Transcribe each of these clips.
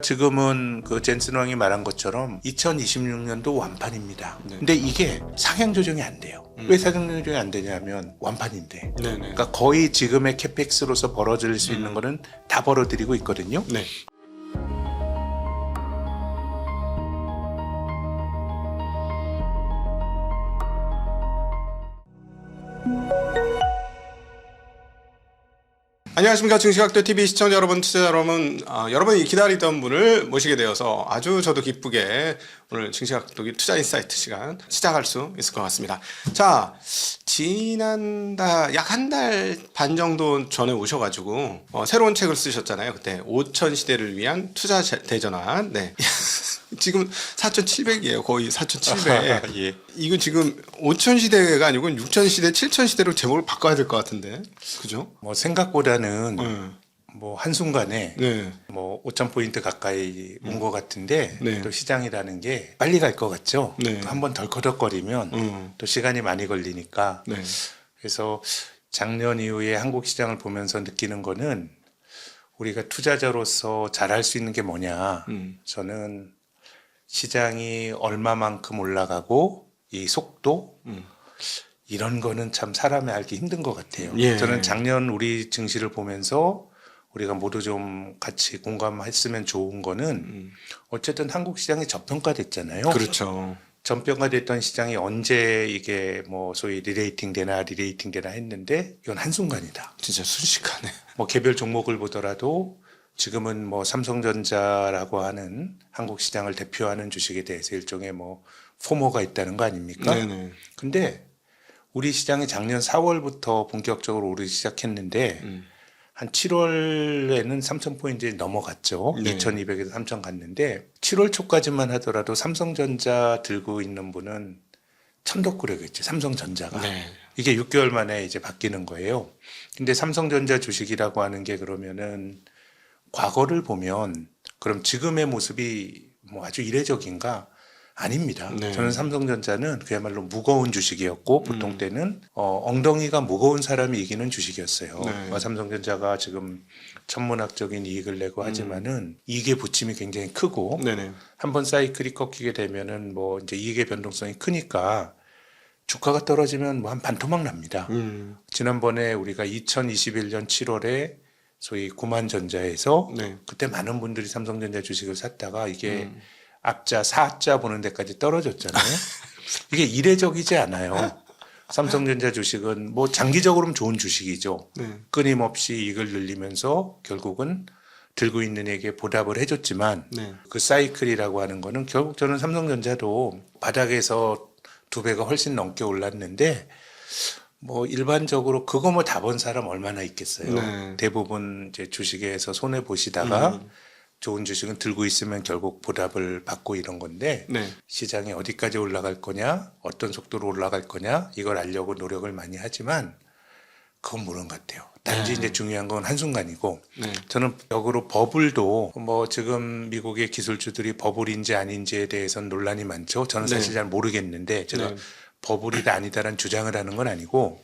지금은 그 젠슨 왕이 말한 것처럼 2026년도 완판입니다. 네. 근데 이게 상향 조정이 안 돼요. 왜 상향 조정이 안 되냐면 완판인데. 네네. 그러니까 거의 지금의 캐펙스로서 벌어질 수 있는 거는 다 벌어들이고 있거든요. 네. 안녕하십니까. 증시각도 TV 시청자 여러분, 투자자 여러분, 여러분이 기다리던 분을 모시게 되어서 아주 저도 기쁘게 오늘 증시각도기 투자인사이트 시간 시작할 수 있을 것 같습니다. 자, 지난달 약 한 달 반 정도 전에 오셔가지고 새로운 책을 쓰셨잖아요. 그때 5천 시대를 위한 투자 대전환. 네. 지금 4,700이에요. 거의 4,700. 예. 이거 지금 5천 시대가 아니고 6천 시대, 7천 시대로 제목을 바꿔야 될 것 같은데, 그죠? 뭐 생각보다는 네. 뭐 한순간에 네. 뭐 5,000포인트 가까이 온 것 같은데 네. 또 시장이라는 게 빨리 갈 것 같죠. 네. 또 한번 덜커덕거리면 또 시간이 많이 걸리니까. 네. 그래서 작년 이후에 한국 시장을 보면서 느끼는 거는 우리가 투자자로서 잘할 수 있는 게 뭐냐. 저는 시장이 얼마만큼 올라가고 이 속도 이런 거는 참 사람이 알기 힘든 것 같아요. 예. 저는 작년 우리 증시를 보면서 우리가 모두 좀 같이 공감했으면 좋은 거는 어쨌든 한국 시장이 저평가됐잖아요. 그렇죠. 저평가됐던 시장이 언제 이게 뭐 소위 리레이팅 되나 했는데 이건 한순간이다. 진짜 순식간에. 뭐 개별 종목을 보더라도 지금은 뭐 삼성전자라고 하는 한국 시장을 대표하는 주식에 대해서 일종의 뭐 포모가 있다는 거 아닙니까? 네네. 근데 우리 시장이 작년 4월부터 본격적으로 오르기 시작했는데 한 7월에는 3,000포인트 넘어갔죠. 네. 2,200에서 3,000 갔는데 7월 초까지만 하더라도 삼성전자 들고 있는 분은 천덕꾸러기였죠. 삼성전자가. 네. 이게 6개월 만에 이제 바뀌는 거예요. 근데 삼성전자 주식이라고 하는 게 그러면은 과거를 보면 그럼 지금의 모습이 뭐 아주 이례적인가? 아닙니다. 네. 저는 삼성전자는 그야말로 무거운 주식이었고 보통 때는 엉덩이가 무거운 사람이 이기는 주식이었어요. 네. 삼성전자가 지금 천문학적인 이익을 내고 하지만은 이익의 부침이 굉장히 크고 네네. 한번 사이클이 꺾이게 되면은 뭐 이제 이익의 변동성이 크니까 주가가 떨어지면 뭐 한 반토막 납니다. 지난번에 우리가 2021년 7월에 소위 구만전자에서 네. 그때 많은 분들이 삼성전자 주식을 샀다가 이게 앞자 4자 보는 데까지 떨어졌잖아요. 이게 이례적이지 않아요. 삼성전자 주식은 뭐 장기적으로는 좋은 주식이죠. 네. 끊임없이 이익을 늘리면서 결국은 들고 있는 에게 보답을 해줬지만 네. 그 사이클이라고 하는 거는 결국 저는 삼성전자도 바닥에서 2배가 훨씬 넘게 올랐는데 뭐 일반적으로 그거 뭐 다 본 사람 얼마나 있겠어요. 네. 대부분 이제 주식에서 손해 보시다가 좋은 주식은 들고 있으면 결국 보답을 받고 이런 건데 네. 시장이 어디까지 올라갈 거냐, 어떤 속도로 올라갈 거냐 이걸 알려고 노력을 많이 하지만 그건 모르는 것 같아요. 단지 네. 이제 중요한 건 한순간이고 네. 저는 역으로 버블도 뭐 지금 미국의 기술주들이 버블인지 아닌지에 대해서는 논란이 많죠. 저는 사실 네. 잘 모르겠는데 제가 네. 버블이다 아니다라는 주장을 하는 건 아니고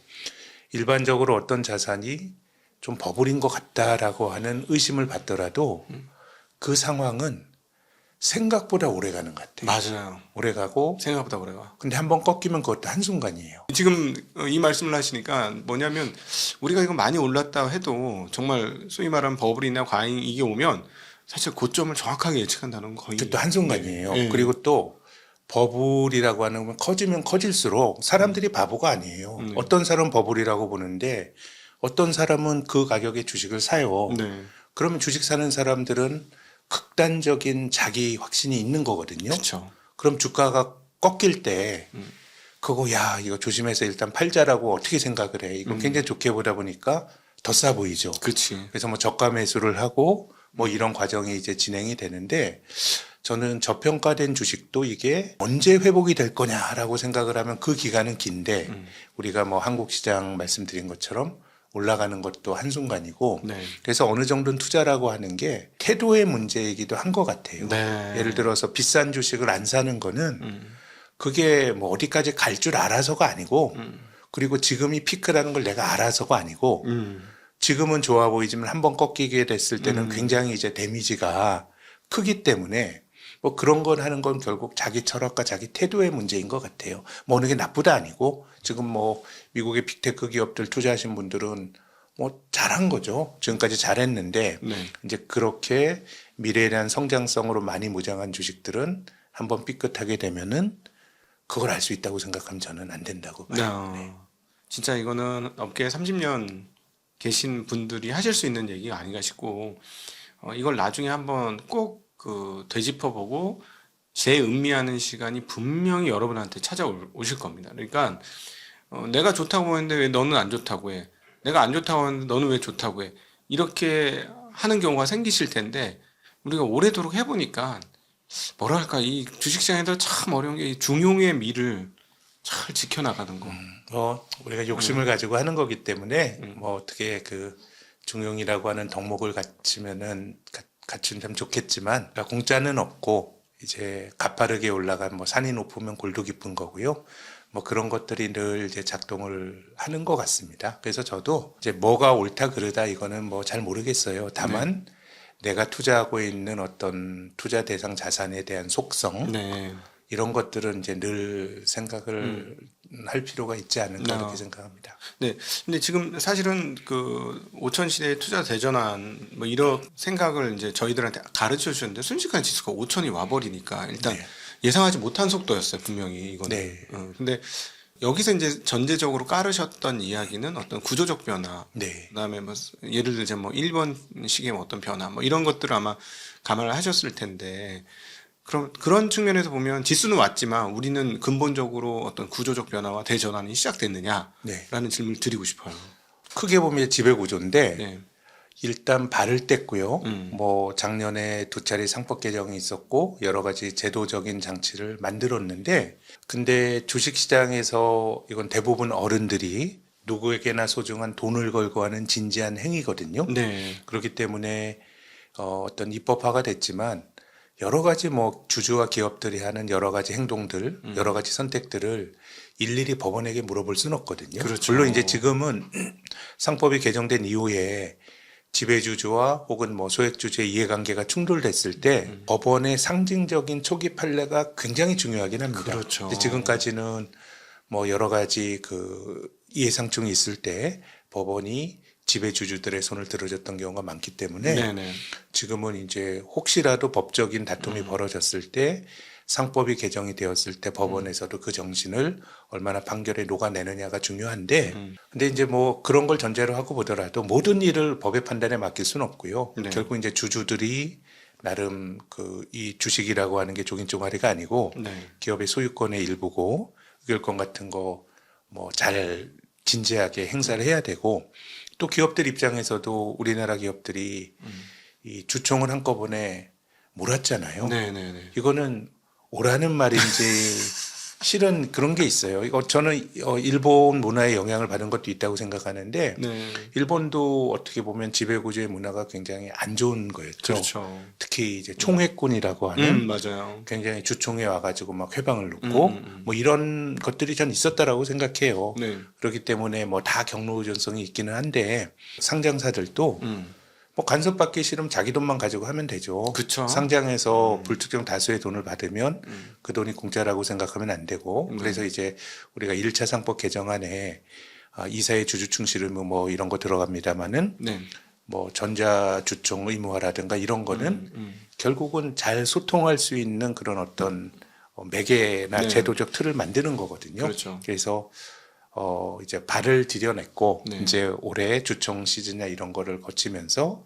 일반적으로 어떤 자산이 좀 버블인 것 같다라고 하는 의심을 받더라도 그 상황은 생각보다 오래 가는 것 같아요. 맞아요. 오래 가고 생각보다 오래가. 근데 한번 꺾이면 그것도 한순간이에요. 지금 이 말씀을 하시니까 뭐냐면 우리가 이거 많이 올랐다 해도 정말 소위 말하는 버블이나 과잉 이게 오면 사실 고점을 정확하게 예측한다는 건 거의 그것도 한순간이에요. 네. 그리고 또 버블이라고 하는 건 커지면 커질수록 사람들이 바보가 아니에요. 어떤 사람은 버블이라고 보는데 어떤 사람은 그 가격에 주식을 사요. 네. 그러면 주식 사는 사람들은 극단적인 자기 확신이 있는 거거든요. 그렇죠. 그럼 주가가 꺾일 때 그거 야 이거 조심해서 일단 팔자라고 어떻게 생각을 해. 이거 굉장히 좋게 보다 보니까 더 싸 보이죠. 그렇지. 그래서 뭐 저가 매수를 하고 뭐 이런 과정이 이제 진행이 되는데 저는 저평가된 주식도 이게 언제 회복이 될 거냐라고 생각을 하면 그 기간은 긴데 우리가 뭐 한국 시장 말씀드린 것처럼 올라가는 것도 한순간이고 네. 그래서 어느 정도는 투자라고 하는 게 태도의 문제이기도 한 것 같아요. 네. 예를 들어서 비싼 주식을 안 사는 거는 그게 뭐 어디까지 갈 줄 알아서가 아니고 그리고 지금이 피크라는 걸 내가 알아서가 아니고 지금은 좋아 보이지만 한번 꺾이게 됐을 때는 굉장히 이제 데미지가 크기 때문에 뭐 그런 건 하는 건 결국 자기 철학과 자기 태도의 문제인 것 같아요. 뭐 어느 게 나쁘다 아니고 지금 뭐 미국의 빅테크 기업들 투자하신 분들은 뭐 잘한 거죠. 지금까지 잘했는데 네. 이제 그렇게 미래에 대한 성장성으로 많이 무장한 주식들은 한번 삐끗하게 되면은 그걸 알 수 있다고 생각하면 저는 안 된다고 봐요. 네. 진짜 이거는 업계에 30년 계신 분들이 하실 수 있는 얘기가 아닌가 싶고, 이걸 나중에 한번 꼭 그 되짚어보고 재음미하는 시간이 분명히 여러분한테 찾아오실 겁니다. 그러니까 내가 좋다고 했는데 왜 너는 안 좋다고 해? 내가 안 좋다고 했는데 너는 왜 좋다고 해? 이렇게 하는 경우가 생기실 텐데, 우리가 오래도록 해보니까 뭐랄까, 이 주식시장에서 참 어려운 게 이 중용의 미를 잘 지켜나가는 거. 우리가 욕심을 가지고 하는 거기 때문에 뭐 어떻게 그 중용이라고 하는 덕목을 갖추면 참 좋겠지만 그러니까 공짜는 없고 이제 가파르게 올라간 뭐 산이 높으면 골도 깊은 거고요. 뭐 그런 것들이 늘 이제 작동을 하는 것 같습니다. 그래서 저도 이제 뭐가 옳다 그르다 이거는 뭐 잘 모르겠어요. 다만 내가 투자하고 있는 어떤 투자 대상 자산에 대한 속성 이런 것들은 이제 늘 생각을 할 필요가 있지 않은가 그렇게 생각합니다. 네. 근데 지금 사실은 그 5천 시대의 투자 대전환 뭐 이런 생각을 이제 저희들한테 가르쳐 주셨는데 순식간에 지수가 5천이 와버리니까 일단 예상하지 못한 속도였어요, 분명히 이거는. 네. 근데 여기서 이제 전제적으로 깔으셨던 이야기는 어떤 구조적 변화, 그다음에 뭐 예를 들자면 뭐 일본식의 뭐 어떤 변화, 뭐 이런 것들을 아마 감안을 하셨을 텐데. 그럼 그런 측면에서 보면 지수는 왔지만 우리는 근본적으로 어떤 구조적 변화와 대전환이 시작됐느냐라는 질문을 드리고 싶어요. 크게 보면 지배구조인데 일단 발을 뗐고요. 뭐 작년에 2차례 상법 개정이 있었고 여러 가지 제도적인 장치를 만들었는데 근데 주식시장에서 이건 대부분 어른들이 누구에게나 소중한 돈을 걸고 하는 진지한 행위거든요. 그렇기 때문에 어떤 입법화가 됐지만 여러 가지 뭐 주주와 기업들이 하는 여러 가지 행동들, 여러 가지 선택들을 일일이 법원에게 물어볼 수는 없거든요. 물론 이제 지금은 상법이 개정된 이후에 지배주주와 혹은 뭐 소액주주의 이해관계가 충돌됐을 때 법원의 상징적인 초기 판례가 굉장히 중요하긴 합니다. 근데 지금까지는 뭐 여러 가지 그 이해상충이 있을 때 법원이 지배주주들의 손을 들어줬던 경우가 많기 때문에 지금은 이제 혹시라도 법적인 다툼이 벌어졌을 때 상법이 개정이 되었을 때 법원에서도 그 정신을 얼마나 판결에 녹아내느냐가 중요한데 근데 이제 뭐 그런 걸 전제로 하고 보더라도 모든 일을 법의 판단에 맡길 수는 없고요. 결국 이제 주주들이 나름 그 이 주식이라고 하는 게 종인 종아리가 아니고 기업의 소유권의 일부고 의결권 같은 거 뭐 잘 진지하게 행사를 해야 되고 또 기업들 입장에서도 우리나라 기업들이 이 주총을 한꺼번에 몰았잖아요. 이거는 오라는 말인지 실은 그런 게 있어요. 이거 저는 일본 문화에 영향을 받은 것도 있다고 생각하는데 일본도 어떻게 보면 지배구조의 문화가 굉장히 안 좋은 거였죠. 특히 이제 총회꾼이라고 하는 굉장히 주총에 와가지고 막 회방을 놓고 뭐 이런 것들이 전 있었다라고 생각해요. 그렇기 때문에 뭐 다 경로우전성이 있기는 한데 상장사들도 뭐 간섭받기 싫으면 자기 돈만 가지고 하면 되죠. 상장해서 불특정 다수의 돈을 받으면 그 돈이 공짜라고 생각하면 안 되고 그래서 이제 우리가 1차 상법 개정안에 이사의 주주충실 의무 뭐 이런 거 들어갑니다마는 뭐 전자주총 의무화라든가 이런 거는 결국은 잘 소통할 수 있는 그런 어떤 매개나 제도적 틀을 만드는 거거든요. 그래서 이제 발을 들여냈고 이제 올해 주총 시즌이나 이런 거를 거치면서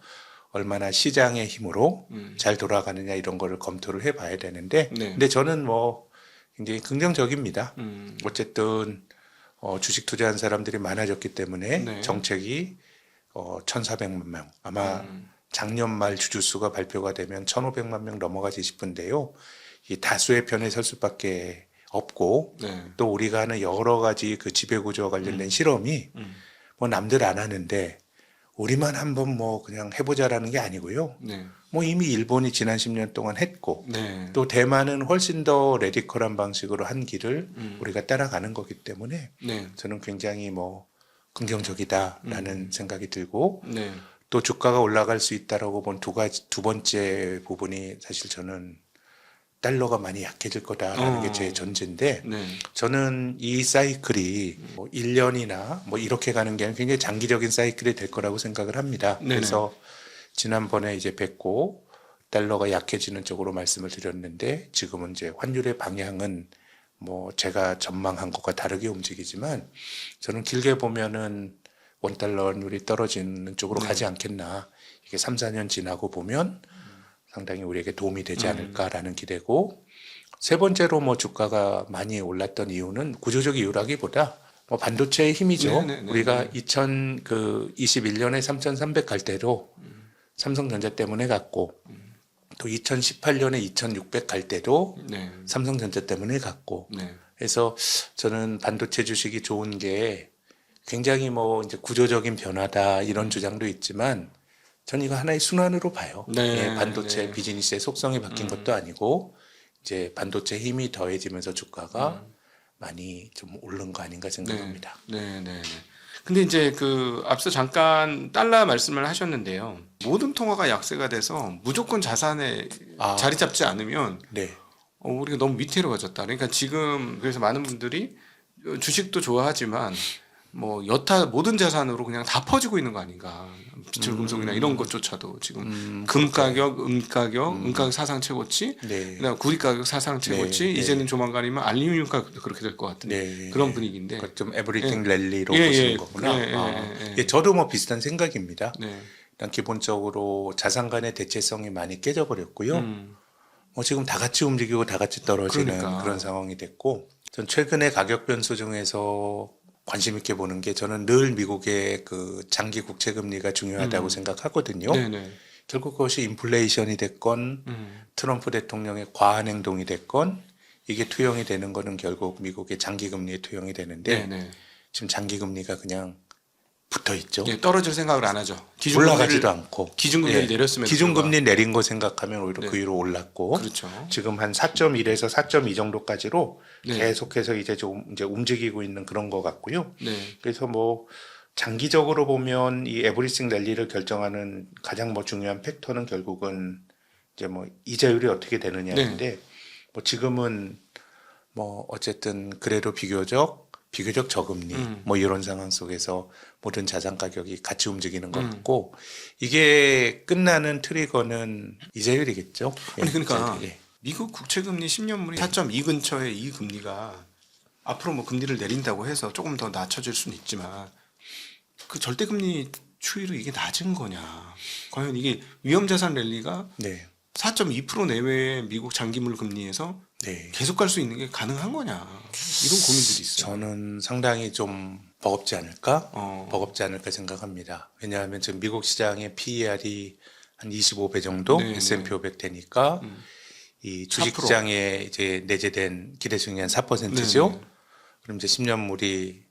얼마나 시장의 힘으로 잘 돌아가느냐 이런 거를 검토를 해봐야 되는데 근데 저는 뭐 굉장히 긍정적입니다. 어쨌든 주식 투자한 사람들이 많아졌기 때문에 정책이 1,400만 명 아마 작년 말 주주수가 발표가 되면 1,500만 명 넘어가지 싶은데요. 이 다수의 편에 설 수밖에 없고 또 우리가 하는 여러 가지 그 지배구조와 관련된 실험이 뭐 남들 안 하는데 우리만 한번 뭐 그냥 해보자라는 게 아니고요. 뭐 이미 일본이 지난 10년 동안 했고 또 대만은 훨씬 더 레디컬한 방식으로 한 길을 우리가 따라가는 거기 때문에 저는 굉장히 뭐 긍정적이다라는 생각이 들고 또 주가가 올라갈 수 있다라고 본 두 번째 부분이 사실 저는 달러가 많이 약해질 거다라는 게 제 전제인데 네. 저는 이 사이클이 뭐 1년이나 뭐 이렇게 가는 게 아니라 굉장히 장기적인 사이클이 될 거라고 생각을 합니다. 네네. 그래서 지난번에 이제 뵙고 달러가 약해지는 쪽으로 말씀을 드렸는데 지금은 이제 환율의 방향은 뭐 제가 전망한 것과 다르게 움직이지만 저는 길게 보면은 원달러 환율이 떨어지는 쪽으로 가지 않겠나. 이게 3, 4년 지나고 보면 상당히 우리에게 도움이 되지 않을까라는 기대고 세 번째로 뭐 주가가 많이 올랐던 이유는 구조적 이유라기보다 뭐 반도체의 힘이죠. 네네네. 우리가 2021년에 3,300 갈 때도 삼성전자 때문에 갔고 또 2018년에 2,600 갈 때도 네. 삼성전자 때문에 갔고 네. 그래서 저는 반도체 주식이 좋은 게 굉장히 뭐 이제 구조적인 변화다 이런 주장도 있지만 전 이거 하나의 순환으로 봐요. 네, 예, 반도체 네. 비즈니스의 속성이 바뀐 것도 아니고 이제 반도체 힘이 더해지면서 주가가 많이 좀 오른 거 아닌가 생각합니다. 네, 네, 네. 근데 이제 그 앞서 잠깐 달러 말씀을 하셨는데요. 모든 통화가 약세가 돼서 무조건 자산에 아. 자리 잡지 않으면 네. 우리가 너무 밑으로 가졌다. 그러니까 지금 그래서 많은 분들이 주식도 좋아하지만 뭐 여타 모든 자산으로 그냥 다 퍼지고 있는 거 아닌가. 비철금속이나 이런 것조차도 지금 금 가격, 은 가격 사상 최고치, 네. 그다음 구리 가격 사상 최고치, 네. 이제는 조만간이면 알루미늄 가격도 그렇게 될 것 같은 네. 그런 분위기인데. 그러니까 좀 에브리띵 랠리로 예, 보시는 예. 거구나. 예, 예, 아. 예, 예. 예, 저도 뭐 비슷한 생각입니다. 네. 일단 기본적으로 자산 간의 대체성이 많이 깨져버렸고요. 음. 뭐 지금 다 같이 움직이고 다 같이 떨어지는 그러니까. 그런 상황이 됐고 전 최근에 가격 변수 중에서 관심 있게 보는 게 저는 늘 미국의 그 장기 국채 금리가 중요하다고 생각하거든요. 네네. 결국 그것이 인플레이션이 됐건 트럼프 대통령의 과한 행동이 됐건 이게 투영이 되는 거는 결국 미국의 장기 금리에 투영이 되는데 네네. 지금 장기 금리가 그냥 붙어 있죠. 예, 떨어질 생각을 안 하죠. 올라가지도 않고 기준금리를 내렸으면 기준금리 내린 거 생각하면 오히려 그 위로 올랐고 그렇죠. 지금 한 4.1에서 4.2 정도까지로 네. 계속해서 이제 움직이고 있는 그런 것 같고요. 네. 그래서 뭐 장기적으로 보면 이 에브리싱 랠리를 결정하는 가장 뭐 중요한 팩터는 결국은 이제 뭐 이자율이 어떻게 되느냐인데 뭐 지금은 뭐 어쨌든 그래도 비교적 저금리 뭐 이런 상황 속에서 모든 자산 가격이 같이 움직이는 것 같고 이게 끝나는 트리거는 이자율이겠죠. 아니 그러니까 이자율이. 미국 국채금리 10년물이 4.2 근처에 이 금리가 앞으로 뭐 금리를 내린다고 해서 조금 더 낮춰질 수는 있지만 그 절대금리 추이로 이게 낮은 거냐? 과연 이게 위험자산 랠리가 네. 4.2% 내외의 미국 장기물 금리에서 네. 계속 갈 수 있는 게 가능한 거냐? 이런 고민들이 있어요. 저는 상당히 좀 버겁지 않을까? 어. 버겁지 않을까 생각합니다. 왜냐하면 지금 미국 시장의 PER이 한 25배 정도 네, S&P 500 되니까 이 주식시장에 이제 내재된 기대수익이 한 4%죠. 네. 그럼 이제 10년물이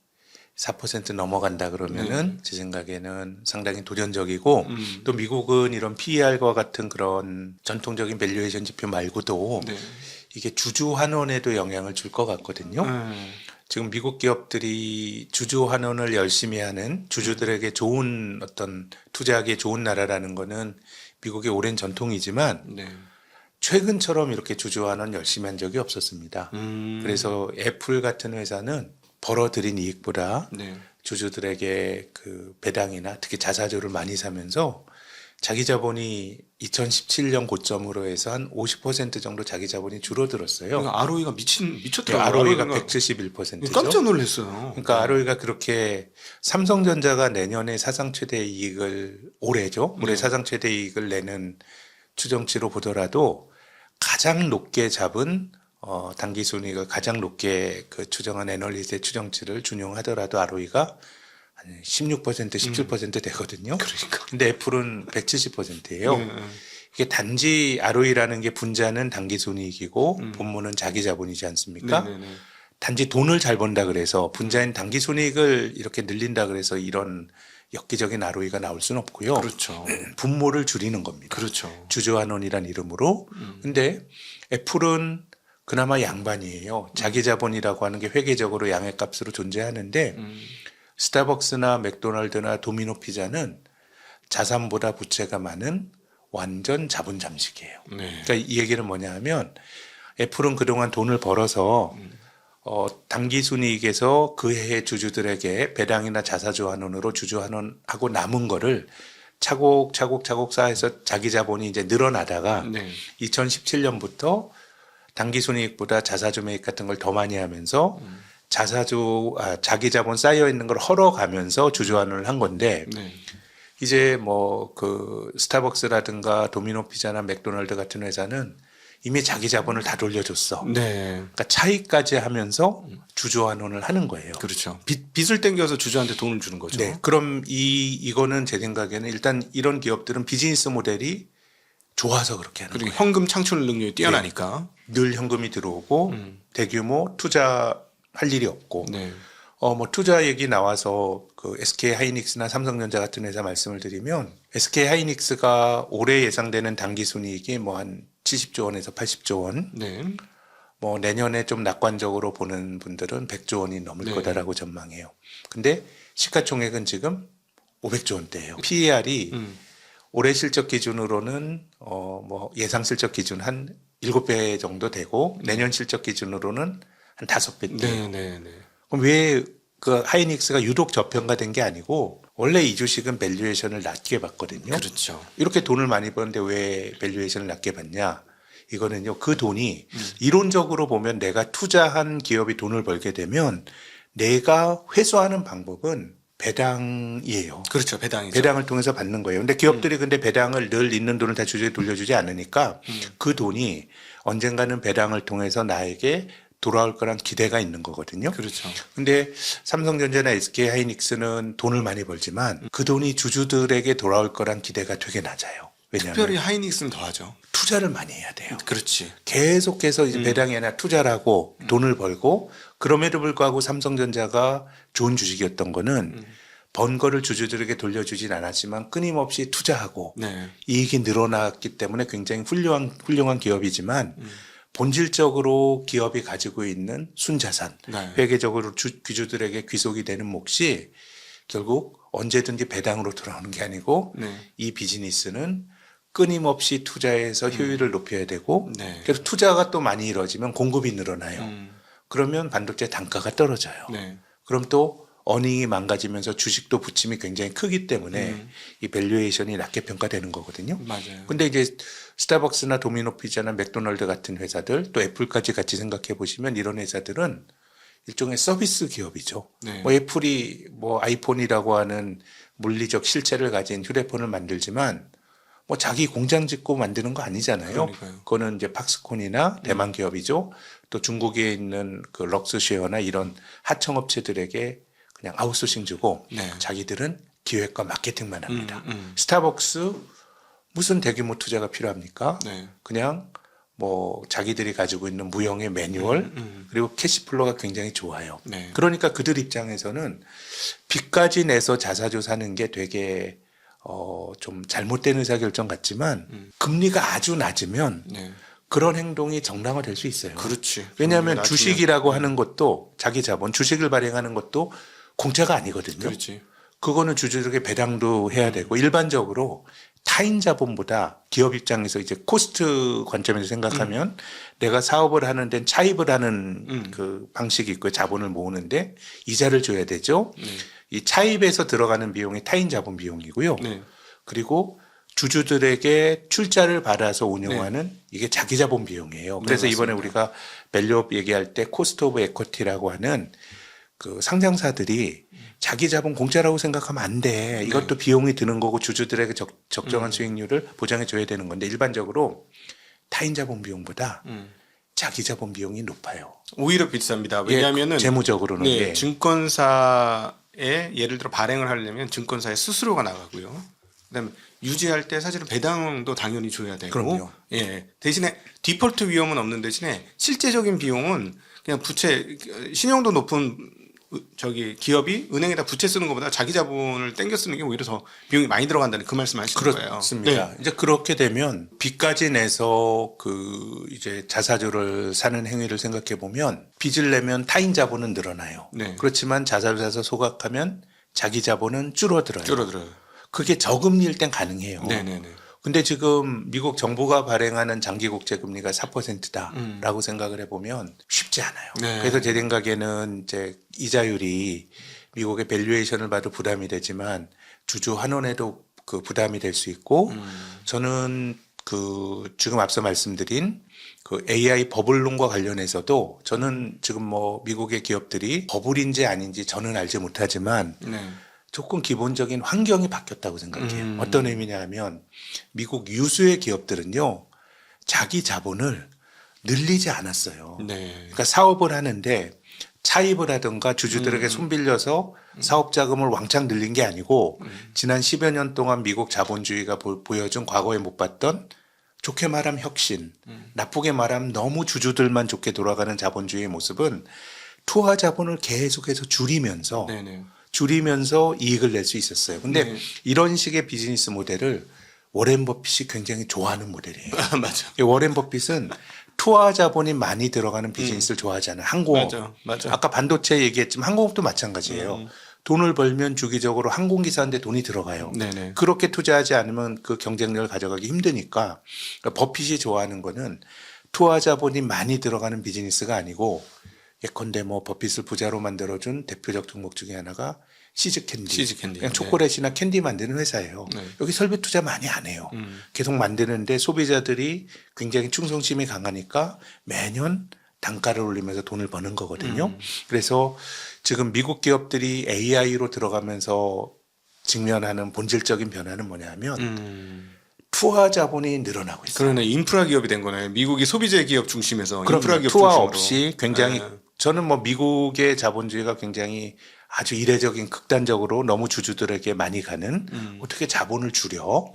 4% 넘어간다 그러면은 제 생각에는 상당히 도전적이고 또 미국은 이런 PER과 같은 그런 전통적인 밸류에이션 지표 말고도 네. 이게 주주 환원에도 영향을 줄 것 같거든요. 지금 미국 기업들이 주주 환원을 열심히 하는 주주들에게 좋은 어떤 투자하기에 좋은 나라라는 거는 미국의 오랜 전통이지만 네. 최근처럼 이렇게 주주 환원 열심히 한 적이 없었습니다. 그래서 애플 같은 회사는 벌어들인 이익보다 네. 주주들에게 그 배당이나 특히 자사주를 많이 사면서 자기 자본이 2017년 고점으로 해서 한 50% 정도 자기 자본이 줄어들었어요. 그러니까 ROE가 미쳤더라고요. ROE가 ROE 가 171%죠. 깜짝 놀랐어요. 그러니까 ROE가 그렇게 삼성전자가 내년에 사상 최대 이익을 올해죠. 올해 사상 최대 이익을 내는 추정치로 보더라도 가장 높게 잡은 단기 순이익을 가장 높게 그 추정한 애널리스트의 추정치를 준용하더라도 ROE가 한 16%, 17% 되거든요. 그러니까. 근데 애플은 170%예요. 이게 단지 ROE라는 게 분자는 단기 순이익이고 본문은 자기 자본이지 않습니까? 네네네. 단지 돈을 잘 번다 그래서 분자인 단기 순이익을 이렇게 늘린다 그래서 이런 엽기적인 ROE가 나올 수는 없고요. 그렇죠. 분모를 줄이는 겁니다. 그렇죠. 주주환원이란 이름으로. 근데 애플은 그나마 양반이에요. 자기 자본이라고 하는 게 회계적으로 양의 값으로 존재하는데 스타벅스나 맥도날드나 도미노 피자는 자산보다 부채가 많은 완전 자본 잠식이에요. 네. 그러니까 이 얘기는 뭐냐 하면 애플은 그동안 돈을 벌어서 당기 순이익에서 그 해의 주주들에게 배당이나 자사주환원으로 주주환원하고 남은 거를 차곡차곡 쌓아서 자기 자본이 이제 늘어나다가 네. 2017년부터 당기 순이익보다 자사주 매입 같은 걸 더 많이 하면서 자기 자본 쌓여 있는 걸 헐어가면서 주주환원을 한 건데 네. 이제 뭐 그 스타벅스라든가 도미노 피자나 맥도날드 같은 회사는 이미 자기 자본을 다 돌려줬어. 네. 그러니까 차익까지 하면서 주주환원을 하는 거예요. 그렇죠. 빚을 땡겨서 주주한테 돈을 주는 거죠. 네. 그럼 이거는 제 생각에는 일단 이런 기업들은 비즈니스 모델이 좋아서 그렇게 하는 그리고 거예요. 현금 창출 능력이 뛰어나니까. 늘 현금이 들어오고 대규모 투자할 일이 없고 네. 뭐 투자 얘기 나와서 그 SK 하이닉스나 삼성전자 같은 회사 말씀을 드리면 SK 하이닉스가 올해 예상되는 당기 순이익이 뭐 한 70조 원에서 80조 원. 네. 뭐 내년에 좀 낙관적으로 보는 분들은 100조 원이 넘을 네. 거다라고 전망해요. 근데 시가총액은 지금 500조 원대예요. PER이 올해 실적 기준으로는 뭐 예상 실적 기준 한 7배 정도 되고 내년 실적 기준으로는 한 5배 돼요. 네. 네. 그럼 왜 그 하이닉스가 유독 저평가된 게 아니고 원래 이 주식은 밸류에이션을 낮게 받거든요. 그렇죠. 이렇게 돈을 많이 버는데 왜 밸류에이션을 낮게 받냐? 이거는요, 그 돈이 이론적으로 보면 내가 투자한 기업이 돈을 벌게 되면 내가 회수하는 방법은 배당이에요. 그렇죠. 배당이죠. 배당을 통해서 받는 거예요. 근데 기업들이 근데 배당을 늘 있는 돈을 다 주주에 돌려주지 않으니까 그 돈이 언젠가는 배당을 통해서 나에게 돌아올 거란 기대가 있는 거거든요. 그렇죠. 근데 삼성전자나 SK 하이닉스는 돈을 많이 벌지만 그 돈이 주주들에게 돌아올 거란 기대가 되게 낮아요. 왜냐하면 특별히 하이닉스는 더하죠. 투자를 많이 해야 돼요. 그렇지. 계속해서 이제 배당이 아니라 투자를 하고 돈을 벌고 그럼에도 불구하고 삼성전자가 좋은 주식이었던 거는 번 거를 주주들에게 돌려주진 않았지만 끊임없이 투자하고 네. 이익이 늘어났기 때문에 굉장히 훌륭한 기업이지만 본질적으로 기업이 가지고 있는 순자산, 네. 회계적으로 귀주들에게 귀속이 되는 몫이 결국 언제든지 배당으로 돌아오는 게 아니고 네. 이 비즈니스는 끊임없이 투자해서 효율을 높여야 되고 네. 그래서 투자가 또 많이 이루어지면 공급이 늘어나요. 그러면 반도체 단가가 떨어져요. 네. 그럼 또 어닝이 망가지면서 주식도 부침이 굉장히 크기 때문에 이 밸류에이션이 낮게 평가되는 거거든요. 맞아요. 근데 이제 스타벅스나 도미노 피자나 맥도날드 같은 회사들 또 애플까지 같이 생각해 보시면 이런 회사들은 일종의 서비스 기업이죠. 네. 뭐 애플이 뭐 아이폰이라고 하는 물리적 실체를 가진 휴대폰을 만들지만 뭐 자기 공장 짓고 만드는 거 아니잖아요. 그러니까요. 그거는 이제 팍스콘이나 대만 기업이죠. 또 중국에 있는 그 럭스쉐어나 이런 하청업체들에게 그냥 아웃소싱 주고 네. 자기들은 기획과 마케팅만 합니다. 스타벅스 무슨 대규모 투자가 필요합니까? 네. 그냥 뭐 자기들이 가지고 있는 무형의 매뉴얼 그리고 캐시플로가 굉장히 좋아요. 네. 그러니까 그들 입장에서는 빚까지 내서 자사주 사는 게 되게 좀 잘못된 의사결정 같지만 금리가 아주 낮으면 네. 그런 행동이 정당화될 수 있어요. 그렇지. 왜냐하면 나중에- 주식이라고 하는 것도 자기 자본, 주식을 발행하는 것도 공짜가 아니거든요. 그렇지. 그거는 주주들에게 배당도 해야 되고 일반적으로 타인 자본보다 기업 입장에서 이제 코스트 관점에서 생각하면 내가 사업을 하는 데는 차입을 하는 그 방식이 있고요. 자본을 모으는데 이자를 줘야 되죠. 이 차입에서 들어가는 비용이 타인 자본 비용이고요. 네. 그리고 주주들에게 출자를 받아서 운영하는 이게 자기 자본 비용이에요. 그래서 네, 이번에 맞습니다. 우리가 밸류업 얘기할 때 코스트 오브 에쿼티라고 하는 그 상장사들이 자기 자본 공짜라고 생각하면 안 돼. 이것도 비용이 드는 거고 주주들에게 적정한 수익률을 보장해 줘야 되는 건데 일반적으로 타인 자본 비용보다 자기 자본 비용이 높아요. 오히려 비쌉니다. 왜냐하면은 재무적으로는 네, 예. 증권사에 예를 들어 발행을 하려면 증권사에 수수료가 나가고요. 그다음에 유지할 때 사실은 배당도 당연히 줘야 되고, 그럼요. 예, 대신에 디폴트 위험은 없는 대신에 실제적인 비용은 그냥 부채 신용도 높은 저기 기업이 은행에다 부채 쓰는 것보다 자기 자본을 땡겨 쓰는 게 오히려 더 비용이 많이 들어간다는 그 말씀하시는 거예요. 그렇습니다. 네. 이제 그렇게 되면 빚까지 내서 그 이제 자사주를 사는 행위를 생각해 보면 빚을 내면 타인 자본은 늘어나요. 네. 그렇지만 자사를 사서 소각하면 자기 자본은 줄어들어요. 줄어들어요. 그게 저금리일 땐 가능해요. 네네네. 근데 지금 미국 정부가 발행하는 장기 국채 금리가 4%다라고 생각을 해보면 쉽지 않아요. 네. 그래서 제 생각에는 이제 이자율이 미국의 밸류에이션을 봐도 부담이 되지만 주주 환원에도 그 부담이 될 수 있고 저는 그 지금 앞서 말씀드린 그 AI 버블론과 관련해서도 저는 지금 뭐 미국의 기업들이 버블인지 아닌지 저는 알지 못하지만 네. 조금 기본적인 환경이 바뀌었다고 생각해요. 어떤 의미냐 하면 미국 유수의 기업들은요, 자기 자본을 늘리지 않았어요. 네. 그러니까 사업을 하는데 차입을 하든가 주주들에게 손 빌려서 사업 자금을 왕창 늘린 게 아니고 지난 10여 년 동안 미국 자본주의가 보여준 과거에 못 봤던 좋게 말하면 혁신, 나쁘게 말하면 너무 주주들만 좋게 돌아가는 자본주의의 모습은 투하 자본을 계속해서 줄이면서 네네. 줄이면서 이익을 낼 수 있었어요. 근데 네. 이런 식의 비즈니스 모델을 워렌 버핏이 굉장히 좋아하는 모델이에요. 맞아. 이 워렌 버핏은 투하 자본이 많이 들어가는 비즈니스를 좋아하잖아요. 항공업. 맞아. 아까 반도체 얘기했지만 항공업도 마찬가지예요. 돈을 벌면 주기적으로 항공기사한테 돈이 들어가요. 네네. 그렇게 투자하지 않으면 그 경쟁력을 가져가기 힘드니까 그러니까 버핏이 좋아하는 거는 투하 자본이 많이 들어가는 비즈니스가 아니고 예컨대 뭐 버핏을 부자로 만들어준 대표적 종목 중에 하나가 시즈캔디. 시즈캔디. 그냥 네. 초콜릿이나 캔디 만드는 회사예요. 네. 여기 설비 투자 많이 안 해요. 계속 만드는데 소비자들이 굉장히 충성심이 강하니까 매년 단가를 올리면서 돈을 버는 거거든요. 그래서 지금 미국 기업들이 AI로 들어가면서 직면하는 본질적인 변화는 뭐냐면 투하 자본이 늘어나고 있어요. 그러네. 인프라 기업이 된 거네. 미국이 소비재 기업 중심에서 인프라 그럼 기업 투하 중심으로. 없이 굉장히 네. 저는 뭐 미국의 자본주의가 굉장히 아주 이례적인 극단적으로 너무 주주들에게 많이 가는 어떻게 자본을 줄여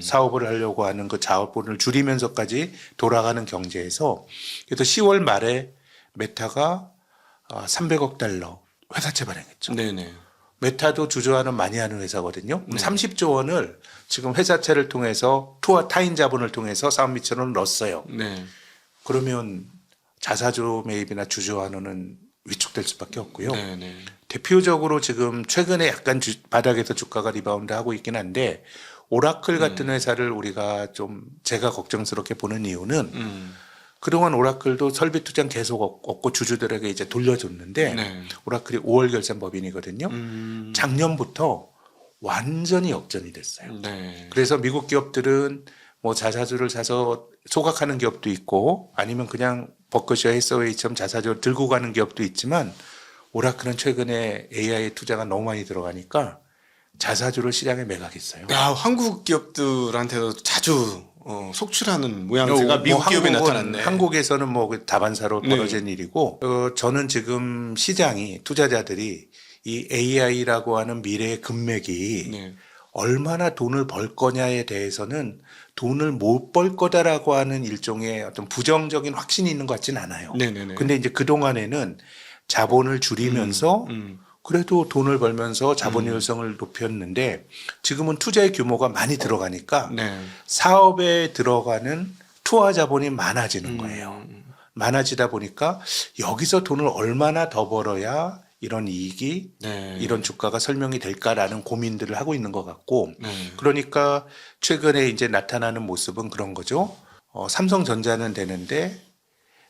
사업을 하려고 하는 그 자본을 줄이면서까지 돌아가는 경제에서 그래서 10월 말에 메타가 300억 달러 회사채 발행했죠. 네네. 메타도 주주환원 많이 하는 회사거든요. 30조 원을 지금 회사채를 통해서 투하 타인 자본을 통해서 사업 미천원을 넣었어요. 네. 그러면 자사주 매입이나 주주 환원은 위축될 수밖에 없고요. 네네. 대표적으로 지금 최근에 약간 바닥에서 주가가 리바운드 하고 있긴 한데 오라클 같은 회사를 우리가 좀 제가 걱정스럽게 보는 이유는 그동안 오라클도 설비 투자 계속 없고 주주들에게 이제 돌려줬는데 네. 오라클이 5월 결산 법인이거든요. 작년부터 완전히 역전이 됐어요. 네. 그래서 미국 기업들은 뭐 자사주를 사서 소각하는 기업도 있고 아니면 그냥 버크셔 해서웨이처럼 자사주를 들고 가는 기업도 있지만 오라클은 최근에 AI 투자가 너무 많이 들어가니까 자사주를 시장에 매각했어요. 야, 한국 기업들한테도 자주 속출하는 모양새가 뭐 미국 기업에 한국은- 나타났네. 한국에서는 뭐 그 다반사로 네. 벌어진 일이고 저는 지금 시장이 투자자들이 이 AI라고 하는 미래의 금맥이 네. 얼마나 돈을 벌 거냐에 대해서는 돈을 못 벌 거다라고 하는 일종의 어떤 부정적인 확신이 있는 것 같지는 않아요. 네네네. 근데 이제 그동안에는 자본을 줄이면서 그래도 돈을 벌면서 자본 효율성을 높였는데 지금은 투자의 규모가 많이 들어가니까 네. 사업에 들어가는 투하 자본이 많아지는 거예요. 많아지다 보니까 여기서 돈을 얼마나 더 벌어야 이런 이익이 네. 이런 주가가 설명이 될까라는 고민들을 하고 있는 것 같고 네. 그러니까 최근에 이제 나타나는 모습은 그런 거죠. 삼성전자는 되는데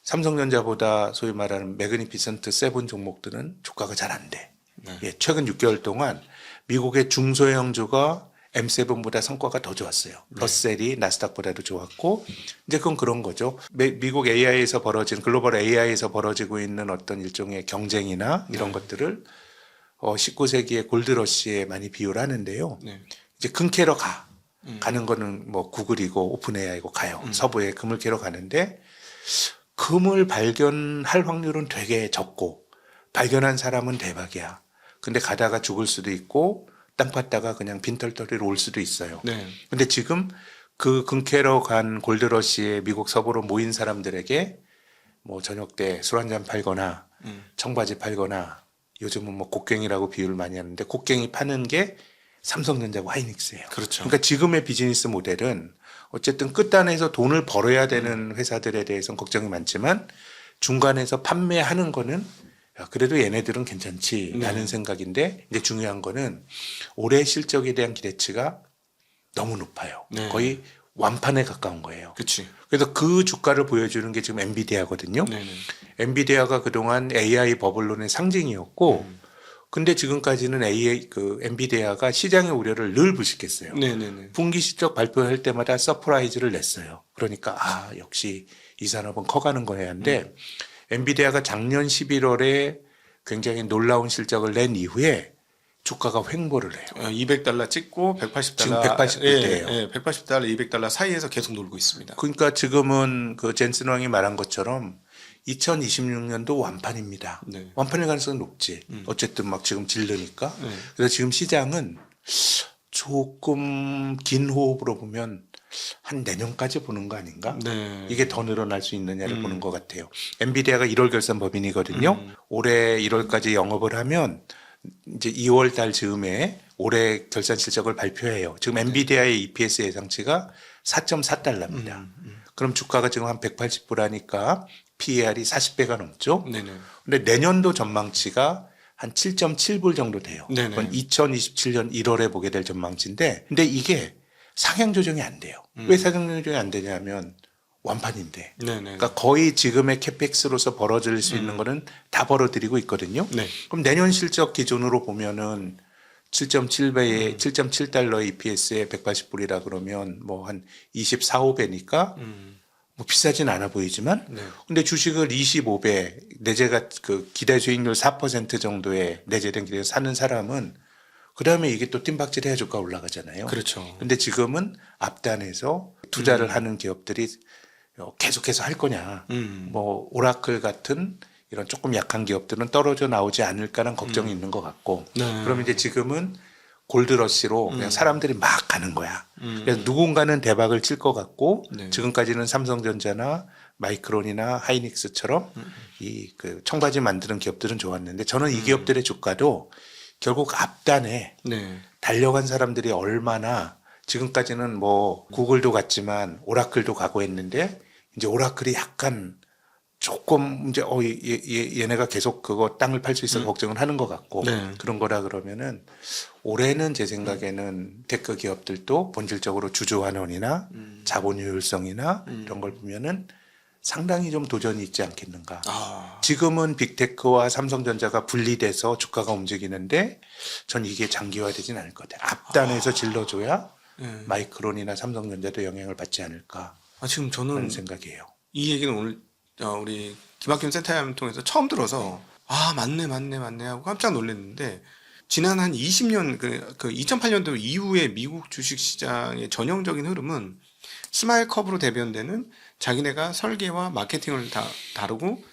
삼성전자보다 소위 말하는 매그니피센트 세븐 종목들은 주가가 잘 안 돼. 네. 예, 최근 6개월 동안 미국의 중소형주가 M7보다 성과가 더 좋았어요. 러셀이 나스닥보다도 좋았고 이제 그건 그런 거죠. 미국 AI에서 벌어진 글로벌 AI에서 벌어지고 있는 어떤 일종의 경쟁이나 이런 것들을 19세기의 골드러시에 많이 비유를 하는데요. 네. 이제 금 캐러 가는 거는 뭐 구글이고 오픈 AI고 가요. 서부에 금을 캐러 가는데 금을 발견할 확률은 되게 적고 발견한 사람은 대박이야. 근데 가다가 죽을 수도 있고 땅 팠다가 그냥 빈털터리로 올 수도 있어요. 네. 근데 지금 그 금 캐러 간 골드러시에 미국 서부로 모인 사람들에게 뭐 저녁 때 술 한잔 팔거나 청바지 팔거나 요즘은 뭐 곡괭이라고 비유를 많이 하는데 곡괭이 파는 게 삼성전자고 하이닉스예요. 그렇죠. 그러니까 지금의 비즈니스 모델은 어쨌든 끝단에서 돈을 벌어야 되는 회사들에 대해서는 걱정이 많지만 중간에서 판매하는 거는 야, 그래도 얘네들은 괜찮지라는 생각인데 이제 중요한 거는 올해 실적에 대한 기대치가 너무 높아요. 네. 거의 완판에 가까운 거예요. 그치. 그래서 그 주가를 보여주는 게 지금 엔비디아거든요. 네네. 엔비디아가 그동안 AI 버블론의 상징이었고, 근데 지금까지는 엔비디아가 시장의 우려를 늘 부식했어요. 네네네. 분기 실적 발표할 때마다 서프라이즈를 냈어요. 그러니까 역시 이 산업은 커가는 거야 한데 엔비디아가 작년 11월에 굉장히 놀라운 실적을 낸 이후에 주가가 횡보를 해요. $200 찍고 180달러. 지금 180불대예요. 예, 180달러, $200 사이에서 계속 놀고 있습니다. 그러니까 지금은 그 젠슨 왕이 말한 것처럼 2026년도 완판입니다. 네. 완판일 가능성이 높지. 어쨌든 막 지금 질르니까. 네. 그래서 지금 시장은 조금 긴 호흡으로 보면 한 내년까지 보는 거 아닌가? 네. 이게 더 늘어날 수 있느냐를 보는 것 같아요. 엔비디아가 1월 결산 법인이거든요. 올해 1월까지 영업을 하면 이제 2월 달 즈음에 올해 결산 실적을 발표해요. 지금 엔비디아의 EPS 예상치가 4.4달러입니다. 그럼 주가가 지금 한 180불 하니까 PER이 40배가 넘죠. 네네. 근데 내년도 전망치가 한 7.7불 정도 돼요. 네네. 그건 2027년 1월에 보게 될 전망치인데, 근데 이게 상향 조정이 안 돼요. 왜 상향 조정이 안 되냐면 완판인데. 네네. 그러니까 거의 지금의 캐펙스로서 벌어질 수 있는 거는 다 벌어들이고 있거든요. 네. 그럼 내년 실적 기준으로 보면은 7.7배에 7.7달러 EPS에 180불이라 그러면 뭐 한 24, 5배니까 뭐 비싸진 않아 보이지만 네. 근데 주식을 25배 내재가 그 기대 수익률 4% 정도의 내재된 기대에 사는 사람은 그다음에 이게 또 뜀박질해야 주가 올라가잖아요. 그렇죠. 근데 지금은 앞단에서 투자를 하는 기업들이 계속해서 할 거냐. 뭐 오라클 같은 이런 조금 약한 기업들은 떨어져 나오지 않을까라는 걱정이 있는 것 같고. 네. 그럼 이제 지금은 골드러시로 그냥 사람들이 막 가는 거야. 그래서 누군가는 대박을 칠 것 같고 네. 지금까지는 삼성전자나 마이크론이나 하이닉스처럼 이 그 청바지 만드는 기업들은 좋았는데 저는 이 기업들의 주가도 결국 앞단에 네. 달려간 사람들이 얼마나 지금까지는 뭐 구글도 갔지만 오라클도 가고 했는데 이제 오라클이 약간 조금 이제 얘네가 계속 그거 땅을 팔 수 있어 걱정을 하는 것 같고 네. 그런 거라 그러면은 올해는 제 생각에는 테크 기업들도 본질적으로 주주환원이나 자본 효율성이나 이런 걸 보면은 상당히 좀 도전이 있지 않겠는가. 지금은 빅테크와 삼성전자가 분리돼서 주가가 움직이는데 전 이게 장기화되진 않을 것 같아요. 앞단에서 질러줘야 네. 마이크론이나 삼성전자도 영향을 받지 않을까 지금 저는 하는 생각이에요. 이 얘기는 오늘 우리 김학균 센터장을 통해서 처음 들어서 맞네 하고 깜짝 놀랐는데 지난 한 20년 그 2008년도 이후에 미국 주식시장의 전형적인 흐름은 스마일 컵으로 대변되는 자기네가 설계와 마케팅을 다 다루고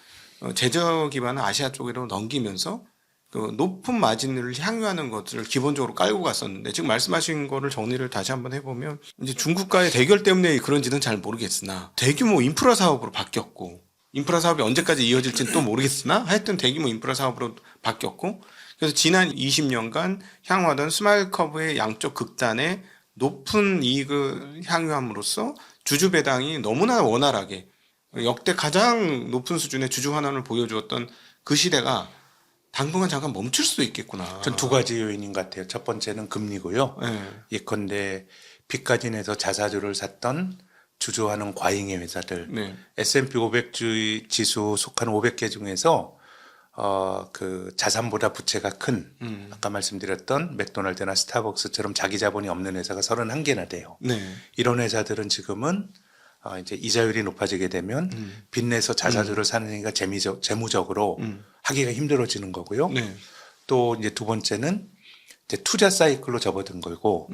제조 기반을 아시아 쪽으로 넘기면서 그 높은 마진을 향유하는 것들을 기본적으로 깔고 갔었는데 지금 말씀하신 거를 정리를 다시 한번 해보면 이제 중국과의 대결 때문에 그런지는 잘 모르겠으나 대규모 인프라 사업으로 바뀌었고 인프라 사업이 언제까지 이어질지는 또 모르겠으나 하여튼 대규모 인프라 사업으로 바뀌었고 그래서 지난 20년간 향후하던 스마일 커브의 양쪽 극단에 높은 이익을 향유함으로써 주주 배당이 너무나 원활하게 역대 가장 높은 수준의 주주 환원을 보여주었던 그 시대가 당분간 잠깐 멈출 수도 있겠구나. 전 두 가지 요인인 것 같아요. 첫 번째는 금리고요. 네. 예컨대 빚까지 내서 자사주를 샀던 주주하는 과잉의 회사들, 네. S&P 500 지수 속한 500개 중에서 그 자산보다 부채가 큰 아까 말씀드렸던 맥도날드나 스타벅스처럼 자기 자본이 없는 회사가 31개나 돼요. 네. 이런 회사들은 지금은 이제 이자율이 높아지게 되면 빚내서 자사주를 사는 행위가 재무적으로 하기가 힘들어지는 거고요. 네. 또 이제 두 번째는 이제 투자 사이클로 접어든 거고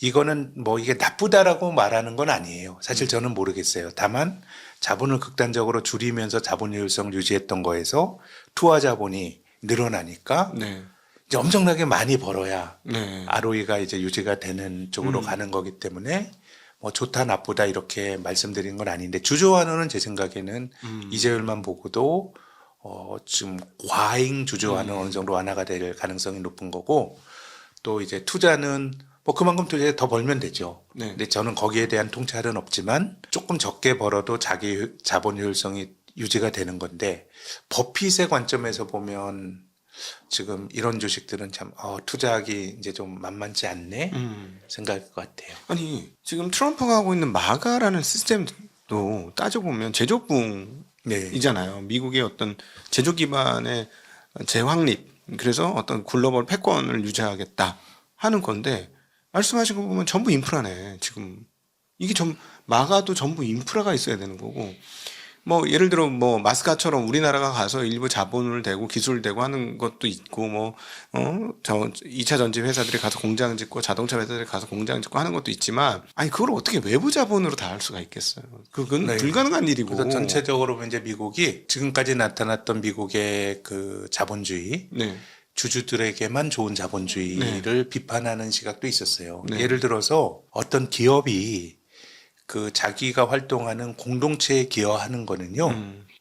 이거는 뭐 이게 나쁘다라고 말하는 건 아니에요. 사실 저는 모르겠어요. 다만 자본을 극단적으로 줄이면서 자본 효율성을 유지했던 거에서 투하 자본이 늘어나니까 네. 이제 엄청나게 많이 벌어야 네. ROE가 이제 유지가 되는 쪽으로 가는 거기 때문에 뭐 좋다 나쁘다 이렇게 말씀드리는 건 아닌데 주주환원은 제 생각에는 이재율만 보고도 지금 과잉 주주환원 어느 정도 완화가 될 가능성이 높은 거고 또 이제 투자는 뭐 그만큼 투자에 더 벌면 되죠. 네. 근데 저는 거기에 대한 통찰은 없지만 조금 적게 벌어도 자기 자본 효율성이 유지가 되는 건데 버핏의 관점에서 보면 지금 이런 주식들은 참 투자하기 이제 좀 만만치 않네 생각할 것 같아요. 아니 지금 트럼프가 하고 있는 마가라는 시스템도 따져보면 제조부이잖아요. 네. 미국의 어떤 제조 기반의 재확립, 그래서 어떤 글로벌 패권을 유지하겠다 하는 건데, 말씀하신 거 보면 전부 인프라네. 지금 이게 마가도 전부 인프라가 있어야 되는 거고, 뭐 예를 들어 뭐 마스카처럼 우리나라가 가서 일부 자본을 대고 기술을 대고 하는 것도 있고, 저 2차 전지 회사들이 가서 공장 짓고 자동차 회사들이 가서 공장 짓고 하는 것도 있지만, 아니 그걸 어떻게 외부 자본으로 다 할 수가 있겠어요? 그건 네. 불가능한 일이고. 그래서 전체적으로 이제 미국이 지금까지 나타났던 미국의 그 자본주의, 네. 주주들에게만 좋은 자본주의를 비판하는 시각도 있었어요. 네. 예를 들어서 어떤 기업이 그 자기가 활동하는 공동체에 기여하는 거는요,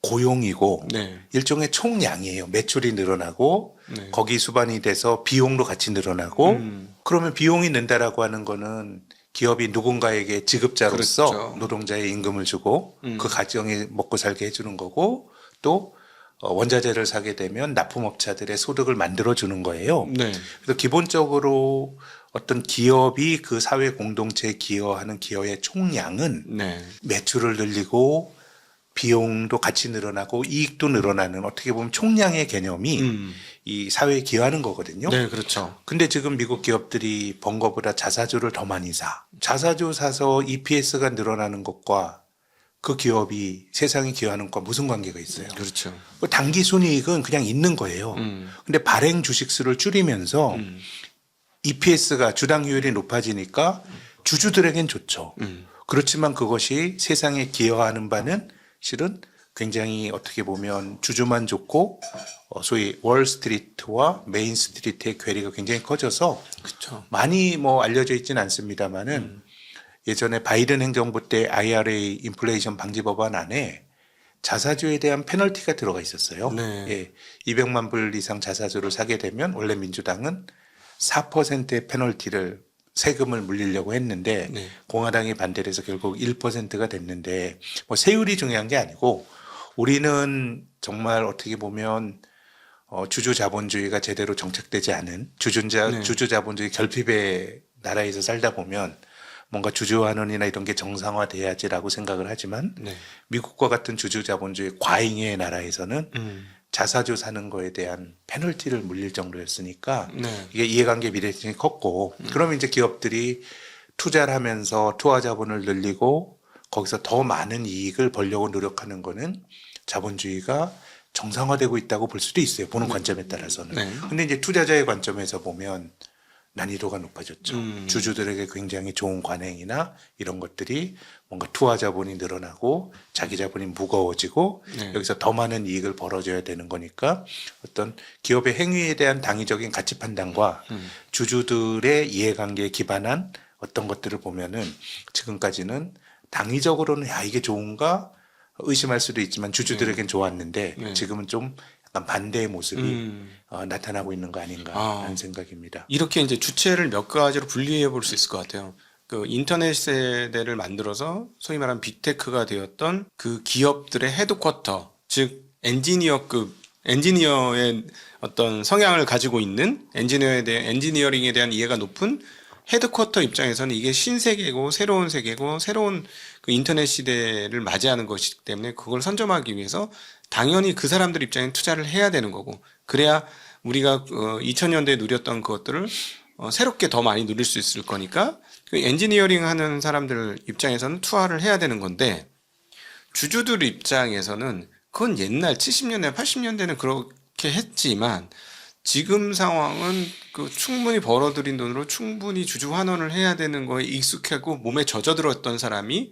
고용이고 네. 일종의 총량이에요. 매출이 늘어나고 네. 거기 수반이 돼서 비용도 같이 늘어나고 그러면 비용이 는다라고 하는 거는 기업이 누군가에게 지급자로서 그렇죠. 노동자의 임금을 주고 그 가정이 먹고 살게 해주는 거고, 또 원자재를 사게 되면 납품업자들의 소득을 만들어 주는 거예요. 네. 그래서 기본적으로 어떤 기업이 그 사회 공동체에 기여하는 기여의 총량은 네. 매출을 늘리고 비용도 같이 늘어나고 이익도 늘어나는, 어떻게 보면 총량의 개념이 이 사회에 기여하는 거거든요. 네, 그렇죠. 근데 지금 미국 기업들이 번 거보다 자사주를 더 많이 사. 자사주 사서 EPS가 늘어나는 것과 그 기업이 세상에 기여하는 것과 무슨 관계가 있어요? 그렇죠. 그 단기 순이익은 그냥 있는 거예요. 근데 발행 주식수를 줄이면서 EPS가 주당 효율이 높아지니까 주주들에겐 좋죠. 그렇지만 그것이 세상에 기여하는 바는 실은 굉장히 어떻게 보면 주주만 좋고 소위 월스트리트와 메인스트리트의 괴리가 굉장히 커져서 그렇죠. 많이 뭐 알려져 있지는 않습니다만은 예전에 바이든 행정부 때 IRA 인플레이션 방지 법안 안에 자사주에 대한 페널티가 들어가 있었어요. 네. 예, 200만 불 이상 자사주를 사게 되면 원래 민주당은 4%의 페널티를 세금을 물리려고 했는데 네. 공화당이 반대를 해서 결국 1%가 됐는데, 뭐 세율이 중요한 게 아니고 우리는 정말 어떻게 보면 주주 자본주의가 제대로 정착되지 않은 네. 주주 자본주의 결핍의 나라에서 살다 보면 뭔가 주주환원이나 이런 게 정상화돼야지라고 생각을 하지만 네. 미국과 같은 주주 자본주의 과잉의 나라에서는 자사주 사는 거에 대한 페널티를 물릴 정도였으니까 네. 이게 이해관계 미래성이 컸고, 그러면 이제 기업들이 투자를 하면서 투하 자본을 늘리고 거기서 더 많은 이익을 벌려고 노력하는 거는 자본주의가 정상화되고 있다고 볼 수도 있어요. 보는 관점에 따라서는. 네. 근데 이제 투자자의 관점에서 보면 난이도가 높아졌죠. 주주들에게 굉장히 좋은 관행이나 이런 것들이 뭔가 투하 자본이 늘어나고 자기 자본이 무거워지고 네. 여기서 더 많은 이익을 벌어줘야 되는 거니까 어떤 기업의 행위에 대한 당위적인 가치 판단과 주주들의 이해관계에 기반한 어떤 것들을 보면은 지금까지는 당위적으로는 야 이게 좋은가 의심할 수도 있지만 주주들에겐 좋았는데 네. 지금은 좀 약간 반대의 모습이 나타나고 있는 거 아닌가라는 생각입니다. 이렇게 이제 주체를 몇 가지로 분리해 볼 수 있을 것 같아요. 그 인터넷 세대를 만들어서 소위 말하는 빅테크가 되었던 그 기업들의 헤드쿼터, 즉 엔지니어의 어떤 성향을 가지고 있는 엔지니어링에 대한 이해가 높은 헤드쿼터 입장에서는 이게 신세계고 새로운 세계고 새로운 그 인터넷 시대를 맞이하는 것이기 때문에 그걸 선점하기 위해서 당연히 그 사람들 입장에 투자를 해야 되는 거고, 그래야 우리가 2000년대에 누렸던 그것들을 새롭게 더 많이 누릴 수 있을 거니까 그 엔지니어링 하는 사람들 입장에서는 투하를 해야 되는 건데, 주주들 입장에서는 그건 옛날 70년대 80년대는 그렇게 했지만 지금 상황은 그 충분히 벌어들인 돈으로 충분히 주주 환원을 해야 되는 거에 익숙하고 몸에 젖어들었던 사람이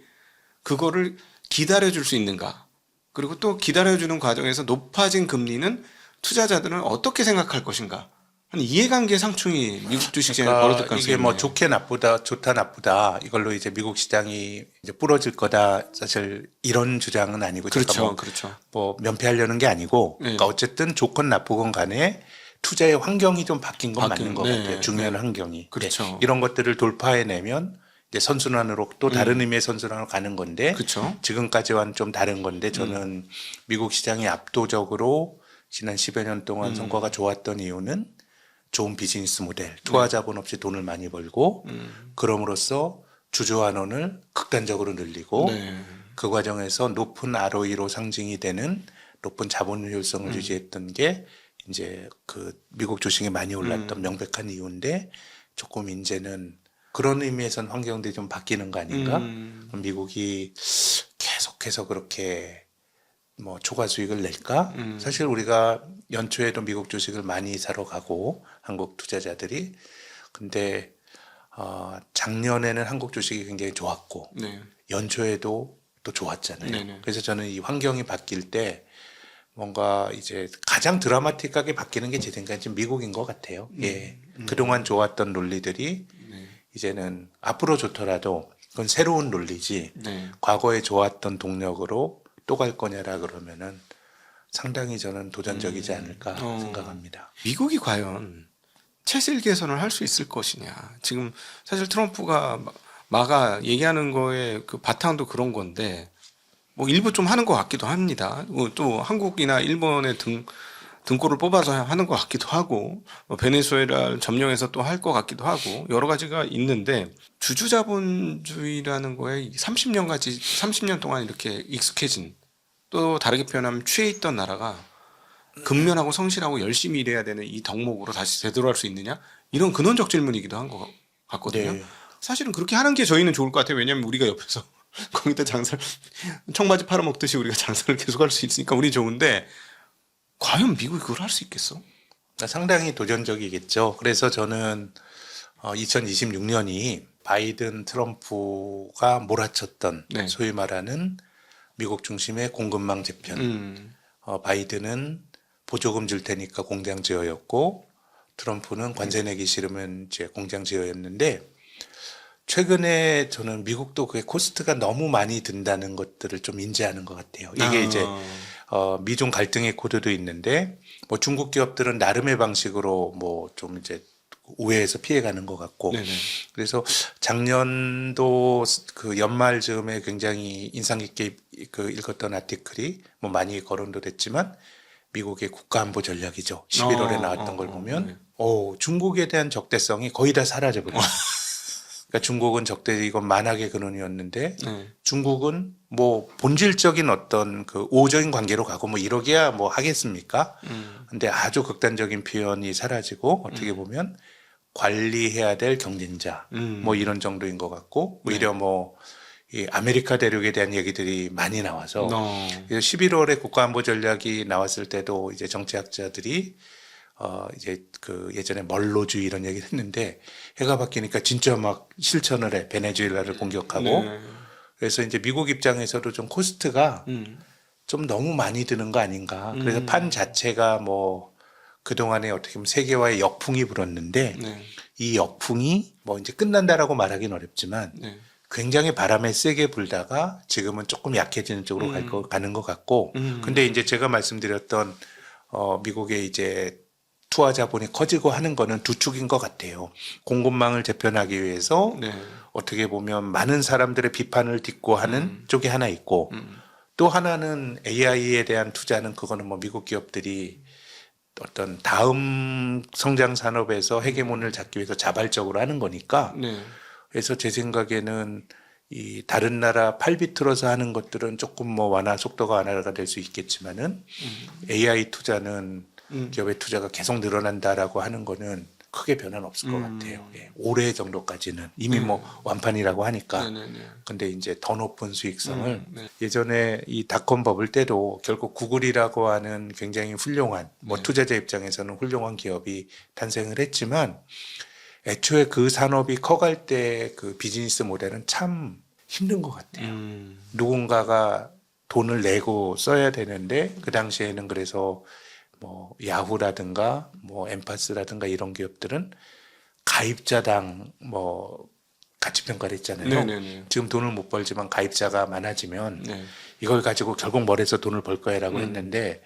그거를 기다려줄 수 있는가, 그리고 또 기다려주는 과정에서 높아진 금리는 투자자들은 어떻게 생각할 것인가 하는 이해관계 상충이 미국 주식시장에 벌어질 가능성이 이게 뭐 있네요. 좋게 나쁘다, 좋다 나쁘다 이걸로 이제 미국 시장이 이제 부러질 거다, 사실 이런 주장은 아니고 제가 그렇죠, 그렇죠. 뭐 면피하려는 게 아니고, 네. 그러니까 어쨌든 좋건 나쁘건 간에 투자의 환경이 좀 바뀐 건 맞는 것 네, 같아요. 중요한 네. 환경이. 그렇죠. 네. 이런 것들을 돌파해내면 이제 선순환으로 또 다른 의미의 선순환으로 가는 건데 그렇죠. 지금까지와는 좀 다른 건데 저는 미국 시장이 압도적으로 지난 10여 년 동안 성과가 좋았던 이유는 좋은 비즈니스 모델, 투하 자본 없이 돈을 많이 벌고 그럼으로써 주주환원을 극단적으로 늘리고 네. 그 과정에서 높은 ROE로 상징이 되는 높은 자본 효율성을 유지했던 게 이제 그 미국 주식이 많이 올랐던 명백한 이유인데 조금 이제는 그런 의미에서는 환경들이 좀 바뀌는 거 아닌가? 미국이 계속해서 그렇게 뭐 초과 수익을 낼까? 사실 우리가 연초에도 미국 주식을 많이 사러 가고 한국 투자자들이 근데 작년에는 한국 주식이 굉장히 좋았고 네. 연초에도 또 좋았잖아요. 네네. 그래서 저는 이 환경이 바뀔 때 뭔가 이제 가장 드라마틱하게 바뀌는 게 제 생각엔 지금 미국인 것 같아요. 예. 그동안 좋았던 논리들이 네. 이제는 앞으로 좋더라도 그건 새로운 논리지 네. 과거에 좋았던 동력으로 또 갈 거냐라 그러면은 상당히 저는 도전적이지 않을까 생각합니다. 미국이 과연 체질 개선을 할 수 있을 것이냐. 지금 사실 트럼프가 마가 얘기하는 거에 그 바탕도 그런 건데 뭐 일부 좀 하는 것 같기도 합니다. 또 한국이나 일본의 등골을 뽑아서 하는 것 같기도 하고 베네수엘라를 점령해서 또 할 것 같기도 하고 여러 가지가 있는데 주주자본주의라는 거에 30년 동안 이렇게 익숙해진 또 다르게 표현하면 취해 있던 나라가 근면하고 성실하고 열심히 일해야 되는 이 덕목으로 다시 되돌아갈 수 있느냐? 이런 근원적 질문이기도 한 것 같거든요. 네. 사실은 그렇게 하는 게 저희는 좋을 것 같아요. 왜냐하면 우리가 옆에서 거기다 장사를 청바지 팔아먹듯이 우리가 장사를 계속할 수 있으니까 우리 좋은데 과연 미국이 그걸 할 수 있겠어? 상당히 도전적이겠죠. 그래서 저는 2026년이 바이든 트럼프가 몰아쳤던 네. 소위 말하는 미국 중심의 공급망 재편. 바이든은 보조금 줄 테니까 공장 지어였고 트럼프는 관세 내기 싫으면 이제 공장 지어였는데 최근에 저는 미국도 그게 코스트가 너무 많이 든다는 것들을 좀 인지하는 것 같아요. 이게 이제 미중 갈등의 코드도 있는데 뭐 중국 기업들은 나름의 방식으로 뭐 좀 이제 우회해서 피해가는 것 같고 네네. 그래서 작년도 그 연말 즈음에 굉장히 인상 깊게 그 읽었던 아티클이 뭐 많이 거론도 됐지만 미국의 국가안보 전략이죠. 11월에 나왔던 걸 보면 네. 중국에 대한 적대성이 거의 다 사라져 버렸어요. 그러니까 중국은 적대 이건 만악의 근원이었는데 네. 중국은 뭐 본질적인 어떤 그 우호적인 관계로 가고 뭐 이러기야 뭐 하겠습니까? 근데 아주 극단적인 표현이 사라지고 어떻게 보면 관리해야 될 경쟁자 뭐 이런 정도인 것 같고 오히려 뭐 이 아메리카 대륙에 대한 얘기들이 많이 나와서 그래서 11월에 국가안보 전략이 나왔을 때도 이제 정치학자들이 이제 그 예전에 멀로주의 이런 얘기를 했는데 해가 바뀌니까 진짜 막 실천을 해 베네수엘라를 공격하고 네. 그래서 이제 미국 입장에서도 좀 코스트가 좀 너무 많이 드는 거 아닌가. 그래서 판 자체가 뭐 그동안에 어떻게 보면 세계화의 역풍이 불었는데 네. 이 역풍이 뭐 이제 끝난다라고 말하기는 어렵지만 네. 굉장히 바람에 세게 불다가 지금은 조금 약해지는 쪽으로 가는 것 같고 근데 이제 제가 말씀드렸던 미국의 이제 투하 자본이 커지고 하는 거는 두 축인 것 같아요. 공급망을 재편하기 위해서 네. 어떻게 보면 많은 사람들의 비판을 딛고 하는 쪽이 하나 있고 또 하나는 AI에 대한 투자는 그거는 뭐 미국 기업들이 어떤 다음 성장 산업에서 헤게몬을 잡기 위해서 자발적으로 하는 거니까 네. 그래서 제 생각에는 이 다른 나라 팔 비틀어서 하는 것들은 조금 뭐 완화 속도가 완화가 될 수 있겠지만은 AI 투자는 기업의 투자가 계속 늘어난다라고 하는 거는 크게 변화는 없을 것 같아요. 예. 올해 정도까지는 이미 뭐 완판이라고 하니까. 네네네. 근데 이제 더 높은 수익성을 네. 예전에 이 닷컴 버블 때도 결국 구글이라고 하는 굉장히 훌륭한 뭐 투자자 입장에서는 훌륭한 기업이 탄생을 했지만 애초에 그 산업이 커갈 때 그 비즈니스 모델은 참 힘든 것 같아요. 누군가가 돈을 내고 써야 되는데 그 당시에는 그래서 뭐 야후라든가 뭐 엠파스라든가 이런 기업들은 가입자당 뭐 가치평가를 했잖아요. 네네네. 지금 돈을 못 벌지만 가입자가 많아지면 네. 이걸 가지고 결국 뭘해서 돈을 벌 거야라고 했는데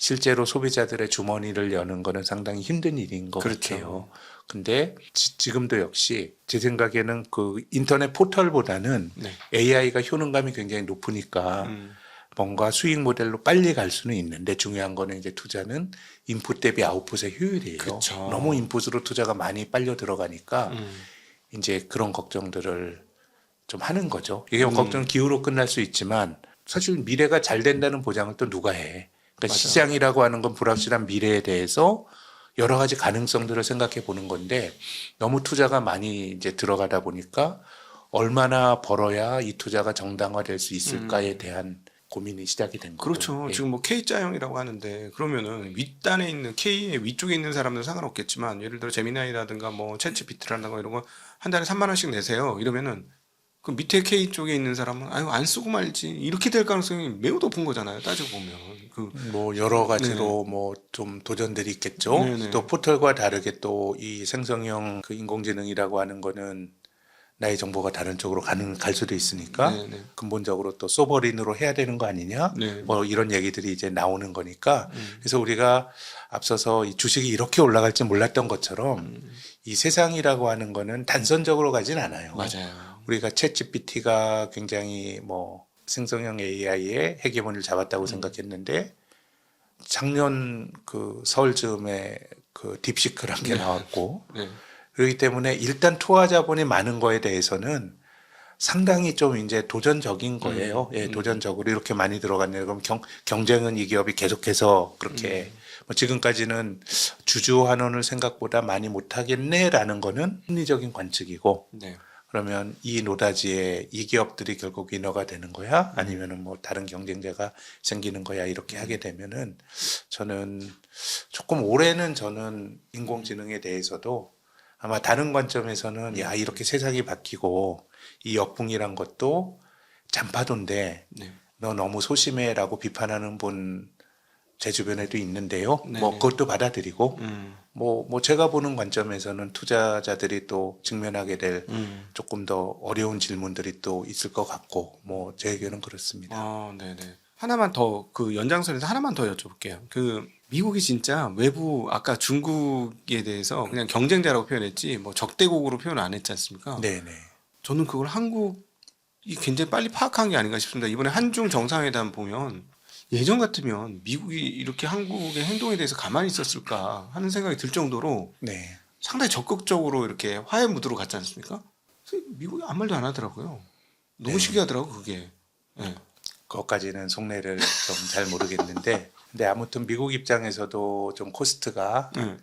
실제로 소비자들의 주머니를 여는 거는 상당히 힘든 일인 것 그렇죠. 같아요. 근데 지금도 역시 제 생각에는 그 인터넷 포털보다는 네. AI가 효능감이 굉장히 높으니까 뭔가 수익 모델로 빨리 갈 수는 있는데 중요한 거는 이제 투자는 인풋 대비 아웃풋의 효율이에요. 그쵸. 너무 인풋으로 투자가 많이 빨려 들어가니까 이제 그런 걱정들을 좀 하는 거죠. 이게 걱정 기후로 끝날 수 있지만 사실 미래가 잘 된다는 보장을 또 누가 해. 그러니까 맞아. 시장이라고 하는 건 불확실한 미래에 대해서 여러 가지 가능성들을 생각해 보는 건데 너무 투자가 많이 이제 들어가다 보니까 얼마나 벌어야 이 투자가 정당화될 수 있을까에 대한 고민이 시작이 된 거죠. 그렇죠. 예. 지금 뭐 K자형이라고 하는데 그러면은 윗단에 있는 K의 위쪽에 있는 사람들은 상관없겠지만 예를 들어 제미나이라든가 뭐 챗GPT라든가 이런 거 한 달에 3만 원씩 내세요. 이러면은 그 밑에 K 쪽에 있는 사람은 아유 안 쓰고 말지 이렇게 될 가능성이 매우 높은 거잖아요. 따지고 보면 그 뭐 여러 가지로 뭐 좀 도전들이 있겠죠. 네네. 또 포털과 다르게 또 이 생성형 그 인공지능이라고 하는 거는 나의 정보가 다른 쪽으로 갈 수도 있으니까 네네. 근본적으로 또 소버린으로 해야 되는 거 아니냐 네. 뭐 이런 얘기들이 이제 나오는 거니까 그래서 우리가 앞서서 이 주식이 이렇게 올라갈 줄 몰랐던 것처럼 이 세상이라고 하는 거는 단선적으로 가진 않아요. 맞아요. 우리가 챗GPT가 굉장히 뭐 생성형 AI의 헤게모니를 잡았다고 생각했는데 작년 그 서울 즈음에 그 딥시크란 게 나왔고 네. 그렇기 때문에 일단 투하 자본이 많은 거에 대해서는 상당히 좀 이제 도전적인 거예요. 예, 도전적으로 이렇게 많이 들어갔네요. 그럼 경쟁은 이 기업이 계속해서 그렇게 뭐 지금까지는 주주 환원을 생각보다 많이 못 하겠네라는 거는 합리적인 관측이고 네. 그러면 이 노다지에 이 기업들이 결국 위너가 되는 거야? 아니면은 뭐 다른 경쟁자가 생기는 거야? 이렇게 하게 되면은 저는 조금 올해는 저는 인공지능에 대해서도 아마 다른 관점에서는 야, 이렇게 세상이 바뀌고 이 역풍이란 것도 잔파도인데 네. 너 너무 소심해라고 비판하는 분 제 주변에도 있는데요. 네네. 뭐 그것도 받아들이고 뭐 제가 보는 관점에서는 투자자들이 또 직면하게 될 조금 더 어려운 질문들이 또 있을 것 같고 뭐 제 의견은 그렇습니다. 아, 네네. 하나만 더 그 연장선에서 하나만 더 여쭤볼게요. 그 미국이 진짜 외부 아까 중국에 대해서 그냥 경쟁자라고 표현했지 뭐 적대국으로 표현 안 했지 않습니까? 네네. 저는 그걸 한국이 굉장히 빨리 파악한 게 아닌가 싶습니다. 이번에 한중 정상회담 보면 예전 같으면 미국이 이렇게 한국의 행동에 대해서 가만히 있었을까 하는 생각이 들 정도로 네. 상당히 적극적으로 이렇게 화해 무드로 갔지 않습니까? 그래서 미국이 아무 말도 안 하더라고요. 너무 신기하더라고 그게. 네. 그것까지는 속내를 좀 잘 모르겠는데 근데 아무튼 미국 입장에서도 좀 코스트가 네.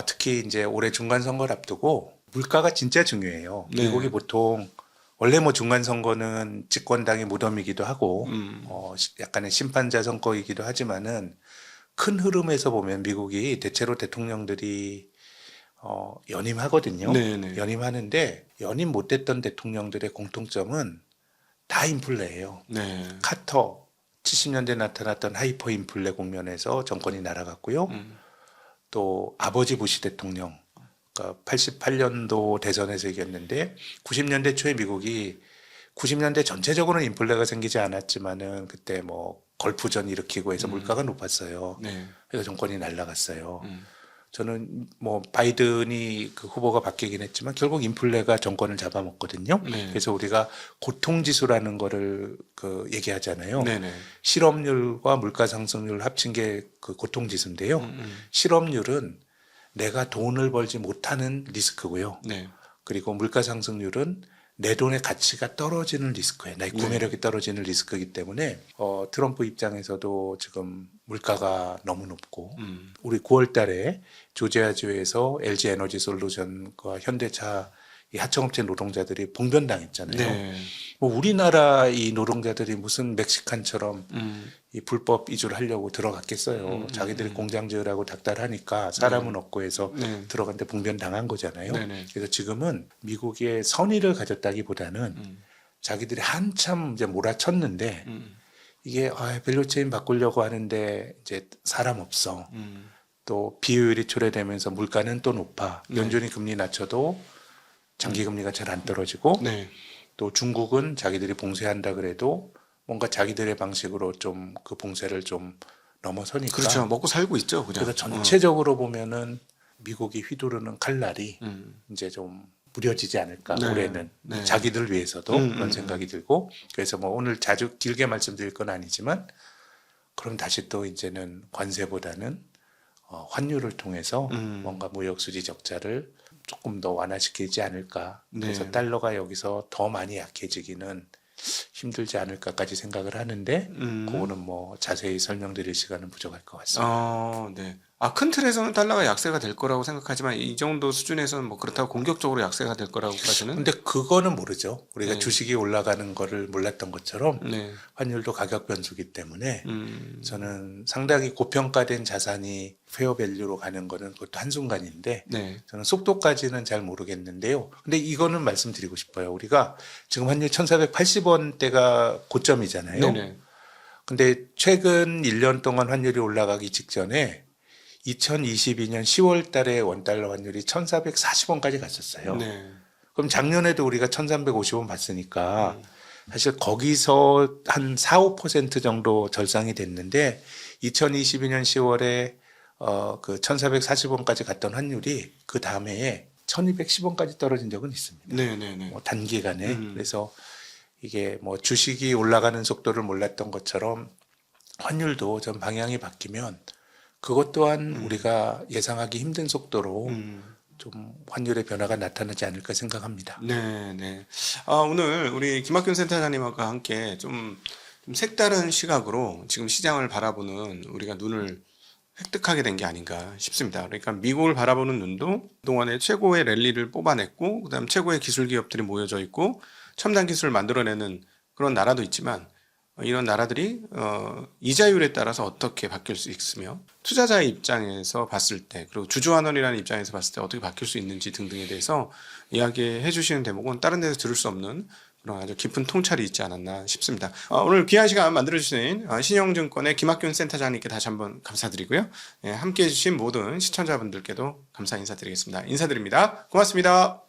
특히 이제 올해 중간 선거를 앞두고 물가가 진짜 중요해요. 네. 미국이 보통 원래 뭐 중간 선거는 집권당의 무덤이기도 하고 약간의 심판자 선거이기도 하지만은 큰 흐름에서 보면 미국이 대체로 대통령들이 연임하거든요. 네네. 연임하는데 연임 못됐던 대통령들의 공통점은 다 인플레예요. 네. 카터 70년대 나타났던 하이퍼 인플레 국면에서 정권이 날아갔고요. 또 아버지 부시 대통령 그러니까 88년도 대선에서 이겼는데 90년대 초에 미국이 90년대 전체적으로는 인플레가 생기지 않았지만은 그때 뭐 걸프전 일으키고 해서 물가가 높았어요. 네. 그래서 정권이 날아갔어요. 저는 뭐 바이든이 그 후보가 바뀌긴 했지만 결국 인플레가 정권을 잡아먹거든요. 네. 그래서 우리가 고통지수라는 거를 그 얘기하잖아요. 네네. 실업률과 물가 상승률 합친 게 그 고통지수인데요. 실업률은 내가 돈을 벌지 못하는 리스크고요. 네. 그리고 물가 상승률은 내 돈의 가치가 떨어지는 리스크예요. 나의 구매력이 떨어지는 리스크이기 때문에 트럼프 입장에서도 지금 물가가 너무 높고 우리 9월 달에 조지아주에서 LG 에너지 솔루션과 현대차 이 하청업체 노동자들이 봉변당했잖아요. 네. 뭐 우리나라 이 노동자들이 무슨 멕시칸처럼 이 불법 이주를 하려고 들어갔겠어요. 자기들이 공장 지으라고 닥달하니까 사람은 없고 해서 네. 들어갔는데 봉변당한 거잖아요. 네네. 그래서 지금은 미국의 선의를 가졌다기보다는 자기들이 한참 이제 몰아쳤는데 이게 밸류체인 바꾸려고 하는데 이제 사람 없어. 또 비효율이 초래되면서 물가는 또 높아. 연준이 금리 낮춰도 장기 금리가 잘 안 떨어지고 네. 또 중국은 자기들이 봉쇄한다 그래도 뭔가 자기들의 방식으로 좀 그 봉쇄를 좀 넘어서니까. 그렇죠. 먹고 살고 있죠. 그냥. 그래서 전체적으로 보면은 미국이 휘두르는 칼날이 이제 좀 무뎌지지 않을까 네. 올해는 네. 자기들 위해서도 그런 생각이 들고 그래서 뭐 오늘 자주 길게 말씀드릴 건 아니지만 그럼 다시 또 이제는 관세보다는 환율을 통해서 뭔가 무역 수지 적자를 조금 더 완화시키지 않을까. 그래서 네. 달러가 여기서 더 많이 약해지기는 힘들지 않을까까지 생각을 하는데 그거는 뭐 자세히 설명드릴 시간은 부족할 것 같습니다. 네. 큰 틀에서는 달러가 약세가 될 거라고 생각하지만 이 정도 수준에서는 뭐 그렇다고 공격적으로 약세가 될 거라고까지는. 근데 그거는 모르죠. 우리가 네. 주식이 올라가는 거를 몰랐던 것처럼 네. 환율도 가격 변수기 때문에 음. 저는 상당히 고평가된 자산이 페어 밸류로 가는 거는 그것도 한순간인데 네. 저는 속도까지는 잘 모르겠는데요. 근데 이거는 말씀드리고 싶어요. 우리가 지금 환율 1,480원대가 고점이잖아요. 네네. 근데 최근 1년 동안 환율이 올라가기 직전에 2022년 10월 달에 원달러 환율이 1,440원까지 갔었어요. 네. 그럼 작년에도 우리가 1,350원 봤으니까 사실 거기서 한 4, 5% 정도 절상이 됐는데 2022년 10월에 그 1,440원까지 갔던 환율이 그 다음 해에 1,210원까지 떨어진 적은 있습니다. 네네네. 뭐 단기간에. 그래서 이게 뭐 주식이 올라가는 속도를 몰랐던 것처럼 환율도 좀 방향이 바뀌면 그것 또한 우리가 예상하기 힘든 속도로 좀 환율의 변화가 나타나지 않을까 생각합니다. 네. 오늘 우리 김학균 센터장님과 함께 좀 색다른 시각으로 지금 시장을 바라보는 우리가 눈을 획득하게 된 게 아닌가 싶습니다. 그러니까 미국을 바라보는 눈도 그동안에 최고의 랠리를 뽑아냈고 그다음 최고의 기술 기업들이 모여져 있고 첨단 기술을 만들어내는 그런 나라도 있지만 이런 나라들이 이자율에 따라서 어떻게 바뀔 수 있으며 투자자의 입장에서 봤을 때 그리고 주주환원이라는 입장에서 봤을 때 어떻게 바뀔 수 있는지 등등에 대해서 이야기해 주시는 대목은 다른 데서 들을 수 없는 그런 아주 깊은 통찰이 있지 않았나 싶습니다. 오늘 귀한 시간 만들어주신 신영증권의 김학균 센터장님께 다시 한번 감사드리고요. 함께해 주신 모든 시청자분들께도 감사 인사드리겠습니다. 인사드립니다. 고맙습니다.